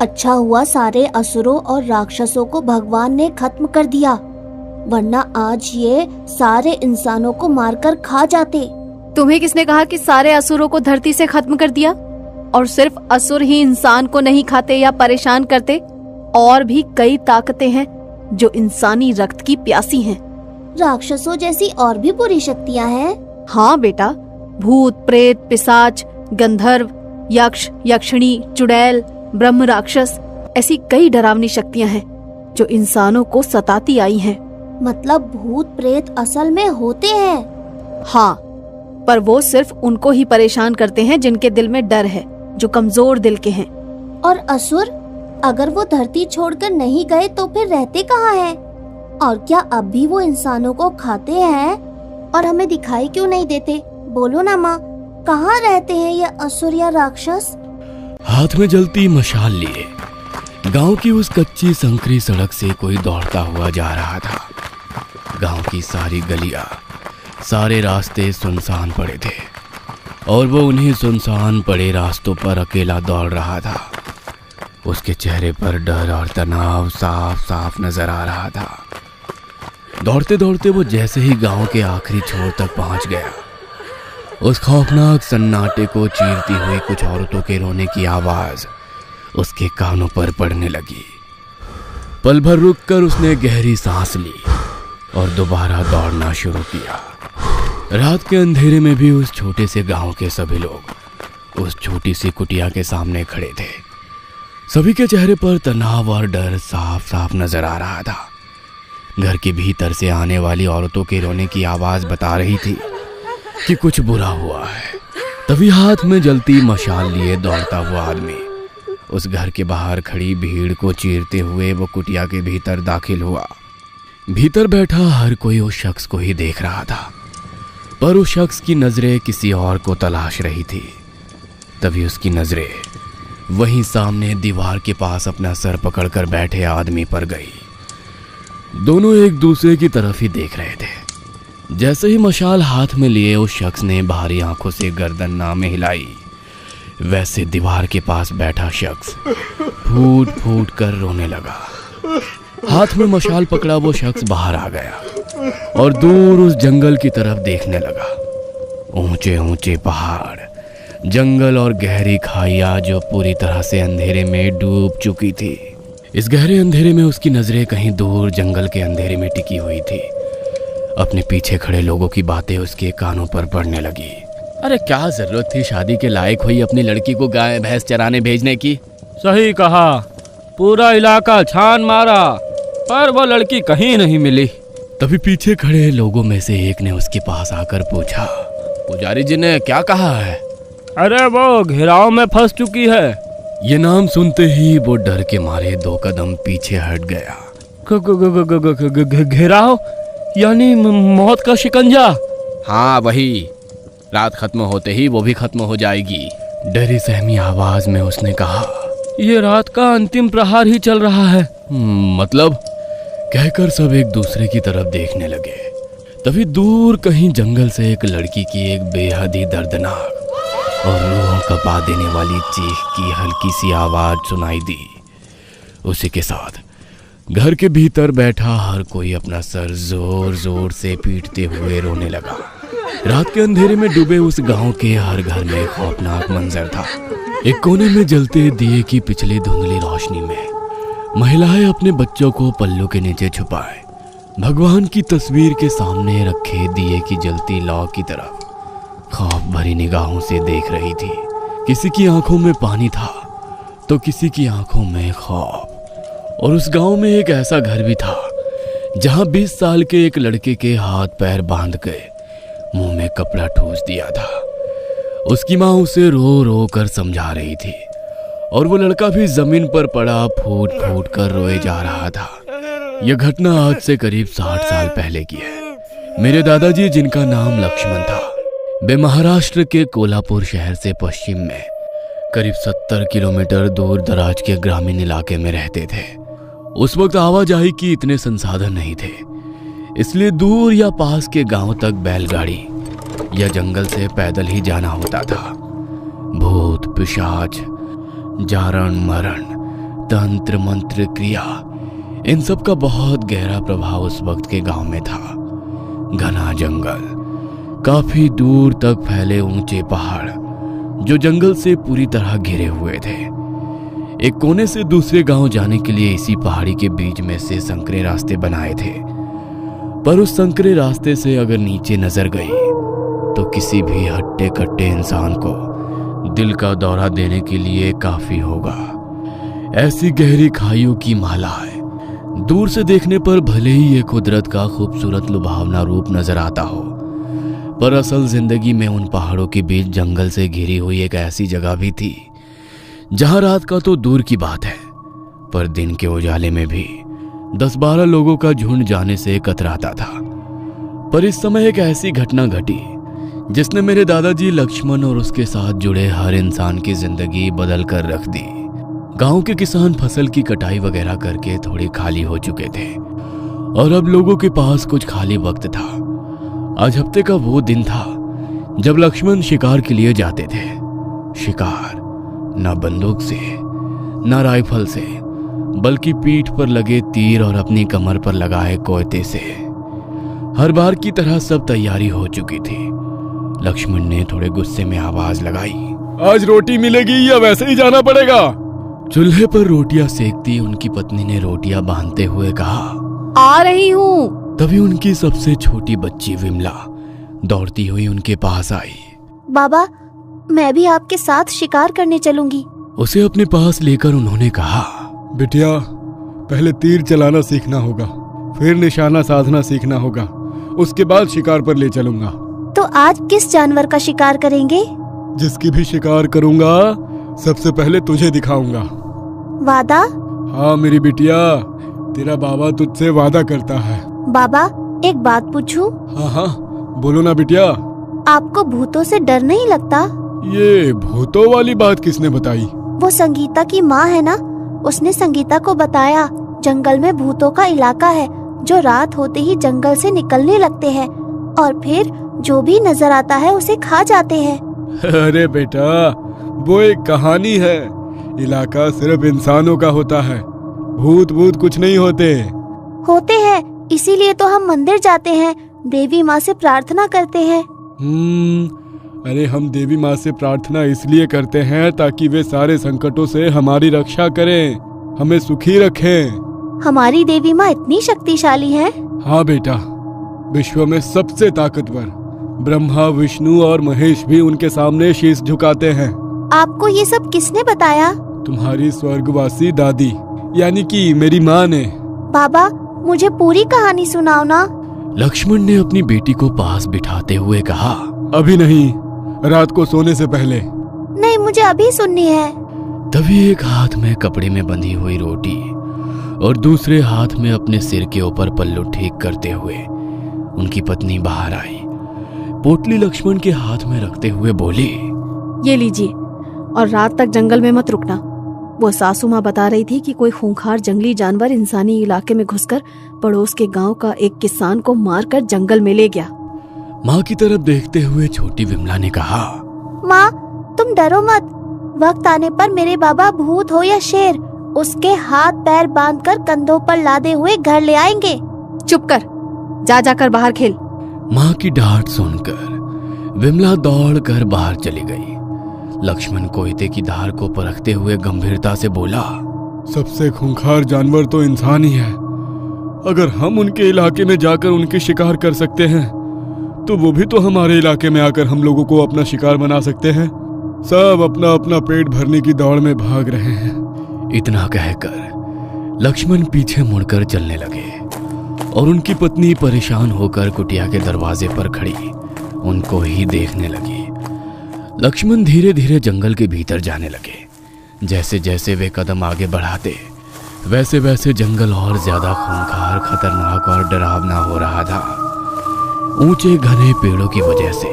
अच्छा हुआ सारे असुरों और राक्षसों को भगवान ने खत्म कर दिया, वरना आज ये सारे इंसानों को मारकर खा जाते। तुम्हें किसने कहा कि सारे असुरों को धरती से खत्म कर दिया? और सिर्फ असुर ही इंसान को नहीं खाते या परेशान करते, और भी कई ताकतें हैं जो इंसानी रक्त की प्यासी हैं। राक्षसों जैसी और भी बुरी शक्तियाँ हैं? हाँ बेटा, भूत, प्रेत, पिशाच, गंधर्व, यक्ष, यक्षिणी, चुड़ैल, ब्रह्म राक्षस, ऐसी कई डरावनी शक्तियाँ हैं जो इंसानों को सताती आई हैं। मतलब भूत प्रेत असल में होते हैं? हाँ, पर वो सिर्फ उनको ही परेशान करते हैं जिनके दिल में डर है, जो कमजोर दिल के हैं। और असुर, अगर वो धरती छोड़कर नहीं गए तो फिर रहते कहाँ हैं? और क्या अब भी वो इंसानों को खाते हैं और हमें दिखाई क्यों नहीं देते? बोलो ना माँ, कहाँ रहते हैं ये असुर या राक्षस? हाथ में जलती मशाल लिए गांव की उस कच्ची संकरी सड़क से कोई दौड़ता हुआ जा रहा था। गांव की सारी गलियां, सारे रास्ते सुनसान पड़े थे और वो उन्हीं सुनसान पड़े रास्तों पर अकेला दौड़ रहा था। उसके चेहरे पर डर और तनाव साफ साफ नजर आ रहा था। दौड़ते दौड़ते वो जैसे ही गांव के आखिरी छोर तक पहुंच गया, उस खौफनाक सन्नाटे को चीरती हुई कुछ औरतों के रोने की आवाज उसके कानों पर पड़ने लगी। पल भर रुककर उसने गहरी सांस ली और दोबारा दौड़ना शुरू किया। रात के अंधेरे में भी उस छोटे से गांव के सभी लोग उस छोटी सी कुटिया के सामने खड़े थे। सभी के चेहरे पर तनाव और डर साफ साफ नजर आ रहा था। घर के भीतर से आने वाली औरतों के रोने की आवाज बता रही थी कि कुछ बुरा हुआ है। तभी हाथ में जलती मशाल लिए दौड़ता हुआ आदमी उस घर के बाहर खड़ी भीड़ को चीरते हुए वो कुटिया के भीतर दाखिल हुआ। भीतर बैठा हर कोई उस शख्स को ही देख रहा था, पर उस शख्स की नजरें किसी और को तलाश रही थी। तभी उसकी नजरें वहीं सामने दीवार के पास अपना सर पकड़कर बैठे आदमी पर गई। दोनों एक दूसरे की तरफ ही देख रहे थे। जैसे ही मशाल हाथ में लिए उस शख्स ने भारी आंखों से गर्दन नामे हिलाई, वैसे दीवार के पास बैठा शख्स फूट फूट कर रोने लगा। हाथ में मशाल पकड़ा वो शख्स बाहर आ गया और दूर उस जंगल की तरफ देखने लगा। ऊंचे ऊंचे पहाड़, जंगल और गहरी खाइयां जो पूरी तरह से अंधेरे में डूब चुकी थी। इस गहरे अंधेरे में उसकी नजरें कहीं दूर जंगल के अंधेरे में टिकी हुई थी। अपने पीछे खड़े लोगों की बातें उसके कानों पर पड़ने लगी। अरे क्या जरूरत थी शादी के लायक हुई अपनी लड़की को गाय भैंस चराने भेजने की? सही कहा, पूरा इलाका छान मारा पर वो लड़की कहीं नहीं मिली। तभी पीछे खड़े लोगों में से एक ने उसके पास आकर पूछा, पुजारी जी ने क्या कहा है? अरे वो घेराव में फंस चुकी है। ये नाम सुनते ही वो डर के मारे 2 कदम पीछे हट गया। घेराव यानी मौत का शिकंजा? हाँ वही, रात खत्म होते ही वो भी खत्म हो जाएगी। डरी सहमी आवाज में उसने कहा, ये रात का अंतिम प्रहार ही चल रहा है। मतलब? कहकर सब एक दूसरे की तरफ देखने लगे। तभी दूर कहीं जंगल से एक लड़की की एक बेहद ही दर्दनाक और रूहों कपा देने वाली चीख की हल्की सी आवाज सुनाई दी। उसी के साथ घर के भीतर बैठा हर कोई अपना सर जोर जोर से पीटते हुए रोने लगा। रात के अंधेरे में डूबे उस गांव के हर घर में खौफनाक मंजर था। एक कोने में जलते दिए की पिछली धुंधली रोशनी में महिलाएं अपने बच्चों को पल्लू के नीचे छुपाए भगवान की तस्वीर के सामने रखे दिए की जलती लौ की तरफ खौफ भरी निगाहों से देख रही थी। किसी की आंखों में पानी था तो किसी की आंखों में खौफ। और उस गांव में एक ऐसा घर भी था जहां 20 साल के एक लड़के के हाथ पैर बांध के मुंह में कपड़ा ठूस दिया था। उसकी माँ उसे रो रो कर समझा रही थी और वो लड़का भी जमीन पर पड़ा फूट फूट कर रोए जा रहा था। यह घटना आज से करीब 60 साल पहले की है। मेरे दादाजी, जिनका नाम लक्ष्मण था, वे महाराष्ट्र के कोल्हापुर शहर से पश्चिम में करीब 70 किलोमीटर दूर दराज के ग्रामीण इलाके में रहते थे। उस वक्त आवाजाही की इतने संसाधन नहीं थे, इसलिए दूर या पास के गांव तक बैलगाड़ी या जंगल से पैदल ही जाना होता था। भूत, पिशाच, जारण मरण, तंत्र मंत्र क्रिया, इन सब का बहुत गहरा प्रभाव उस वक्त के गांव में था। घना जंगल, काफी दूर तक फैले ऊंचे पहाड़ जो जंगल से पूरी तरह घिरे हुए थे। एक कोने से दूसरे गांव जाने के लिए इसी पहाड़ी के बीच में से संकरे रास्ते बनाए थे, पर उस संकरे रास्ते से अगर नीचे नजर गई तो किसी भी हट्टे कट्टे इंसान को दिल का दौरा देने के लिए काफी होगा। ऐसी गहरी खाइयों की माला है, दूर से देखने पर भले ही ये कुदरत का खूबसूरत लुभावना रूप नजर आता हो, पर असल जिंदगी में उन पहाड़ों के बीच जंगल से घिरी हुई एक ऐसी जगह भी थी जहां रात का तो दूर की बात है, पर दिन के उजाले में भी 10-12 लोगों का झुंड जाने से कतराता था। पर इस समय एक ऐसी घटना घटी जिसने मेरे दादाजी लक्ष्मण और उसके साथ जुड़े हर इंसान की जिंदगी बदल कर रख दी। गांव के किसान फसल की कटाई वगैरह करके थोड़े खाली हो चुके थे और अब लोगों के पास कुछ खाली वक्त था। आज हफ्ते का वो दिन था जब लक्ष्मण शिकार के लिए जाते थे। शिकार ना बंदूक से, ना राइफल से, बल्कि पीठ पर लगे तीर और अपनी कमर पर लगाए कोयते से। हर बार की तरह सब तैयारी हो चुकी थी। लक्ष्मण ने थोड़े गुस्से में आवाज लगाई, आज रोटी मिलेगी या वैसे ही जाना पड़ेगा? चूल्हे पर रोटियां सेकती उनकी पत्नी ने रोटियां बांधते हुए कहा, आ रही हूँ। तभी उनकी सबसे छोटी बच्ची विमला दौड़ती हुई उनके पास आई। बाबा, मैं भी आपके साथ शिकार करने चलूंगी। उसे अपने पास लेकर उन्होंने कहा, बिटिया, पहले तीर चलाना सीखना होगा, फिर निशाना साधना सीखना होगा, उसके बाद शिकार पर ले चलूंगा। तो आज किस जानवर का शिकार करेंगे? जिसकी भी शिकार करूंगा सबसे पहले तुझे दिखाऊंगा। वादा? हाँ मेरी बिटिया, तेरा बाबा तुझसे वादा करता है। बाबा, एक बात पूछूं? हाँ हाँ, बोलो ना बिटिया। आपको भूतों से डर नहीं लगता? ये भूतों वाली बात किसने बताई? वो संगीता की माँ है ना, उसने संगीता को बताया जंगल में भूतों का इलाका है जो रात होते ही जंगल से निकलने लगते हैं और फिर जो भी नजर आता है उसे खा जाते हैं। अरे बेटा, वो एक कहानी है। इलाका सिर्फ इंसानों का होता है, भूत भूत कुछ नहीं होते। होते हैं, इसीलिए तो हम मंदिर जाते हैं, देवी माँ से प्रार्थना करते हैं। अरे हम देवी माँ से प्रार्थना इसलिए करते हैं ताकि वे सारे संकटों से हमारी रक्षा करें, हमें सुखी रखें। हमारी देवी माँ इतनी शक्तिशाली है? हाँ बेटा, विश्व में सबसे ताकतवर ब्रह्मा, विष्णु और महेश भी उनके सामने शीश झुकाते हैं। आपको ये सब किसने बताया? तुम्हारी स्वर्गवासी दादी, यानी कि मेरी माँ ने। बाबा, मुझे पूरी कहानी सुनाओ ना। लक्ष्मण ने अपनी बेटी को पास बिठाते हुए कहा, अभी नहीं, रात को सोने से पहले। नहीं, मुझे अभी सुननी है। तभी एक हाथ में कपड़े में बंधी हुई रोटी और दूसरे हाथ में अपने सिर के ऊपर पल्लू ठीक करते हुए उनकी पत्नी बाहर आई। पोटली लक्ष्मण के हाथ में रखते हुए बोली, ये लीजिए, और रात तक जंगल में मत रुकना। वो सासू माँ बता रही थी कि कोई खूंखार जंगली जानवर इंसानी इलाके में घुसकर पड़ोस के गांव का एक किसान को मारकर जंगल में ले गया। माँ की तरफ देखते हुए छोटी विमला ने कहा, माँ, तुम डरो मत। वक्त आने पर मेरे बाबा भूत हो या शेर, उसके हाथ पैर बांधकर कंधों पर लादे हुए घर ले आएंगे। चुप कर, जा जाकर बाहर खेल। माँ की डांट सुनकर विमला दौड़कर बाहर चली गई। लक्ष्मण कोयते की धार को परखते हुए गंभीरता से बोला, सबसे खूंखार जानवर तो इंसान ही है। अगर हम उनके इलाके में जाकर उनके शिकार कर सकते हैं तो वो भी तो हमारे इलाके में आकर हम लोगों को अपना शिकार बना सकते हैं। सब अपना अपना पेट भरने की दौड़ में भाग रहे हैं। इतना कहकर लक्ष्मण पीछे मुड़कर चलने लगे और उनकी पत्नी परेशान होकर कुटिया के दरवाजे पर खड़ी उनको ही देखने लगी। लक्ष्मण धीरे धीरे जंगल के भीतर जाने लगे। जैसे जैसे वे कदम आगे बढ़ाते वैसे वैसे जंगल और ज्यादा खूंखार, खतरनाक और डरावना हो रहा था। ऊंचे घने पेड़ों की वजह से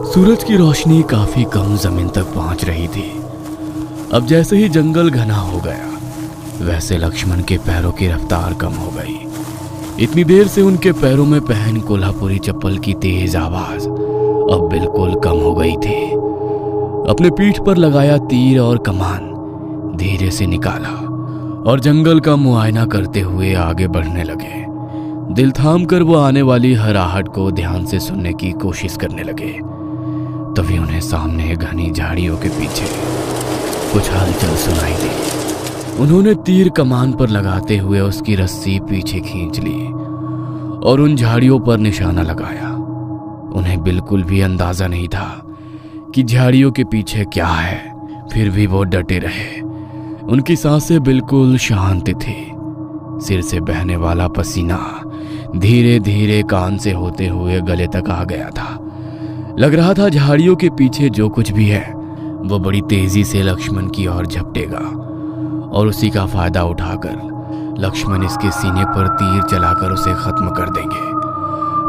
सूरज की रोशनी काफी कम जमीन तक पहुंच रही थी। अब जैसे ही जंगल घना हो गया वैसे लक्ष्मण के पैरों की रफ्तार कम हो गई। इतनी देर से उनके पैरों में पहन कोल्हापुरी चप्पल की तेज आवाज अब बिल्कुल कम हो गई थी। अपने पीठ पर लगाया तीर और कमान धीरे से निकाला और जंगल का मुआयना करते हुए आगे बढ़ने लगे। दिल थाम कर वो आने वाली हर आहट को ध्यान से सुनने की कोशिश करने लगे। तभी उन्हें सामने घनी झाड़ियों के पीछे कुछ हलचल सुनाई दी। उन्होंने तीर कमान पर लगाते हुए उसकी रस्सी पीछे खींच ली और उन झाड़ियों पर निशाना लगाया। उन्हें बिल्कुल भी अंदाजा नहीं था कि झाड़ियों के पीछे क्या है, फिर भी वो डटे रहे। उनकी सांसें बिल्कुल शांत थी। सिर से बहने वाला पसीना धीरे धीरे कान से होते हुए गले तक आ गया था। लग रहा था झाड़ियों के पीछे जो कुछ भी है वो बड़ी तेजी से लक्ष्मण की ओर झपटेगा और उसी का फायदा उठाकर लक्ष्मण इसके सीने पर तीर चलाकर उसे खत्म कर देंगे।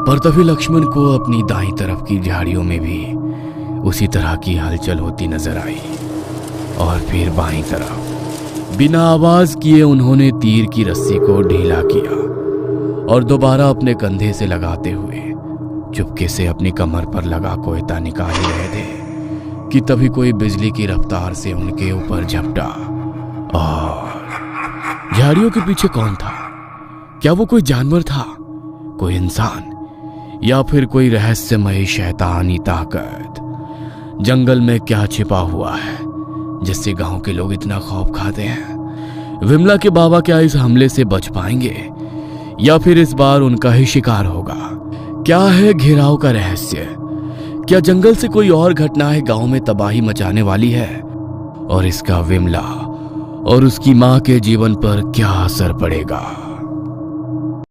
पर तभी लक्ष्मण को अपनी दाईं तरफ की झाड़ियों में भी उसी तरह की हलचल होती नजर आई और फिर बाईं तरफ बिना आवाज किए उन्होंने तीर की रस्सी को ढीला किया और दोबारा अपने कंधे से लगाते हुए चुपके से अपनी कमर पर लगा कोयता निकाल ही रहे थे कि तभी कोई बिजली की रफ्तार से उनके ऊपर झपटा। और झाड़ियों के पीछे कौन था? क्या वो कोई जानवर था, कोई इंसान, या फिर कोई रहस्यमय शैतानी ताकत? जंगल में क्या छिपा हुआ है जिससे गांव के लोग इतना खौफ खाते हैं? विमला के बाबा क्या इस हमले से बच पाएंगे या फिर इस बार उनका ही शिकार होगा? क्या है घेराव का रहस्य? क्या जंगल से कोई और घटनाएं गांव में तबाही मचाने वाली है और इसका विमला और उसकी मां के जीवन पर क्या असर पड़ेगा?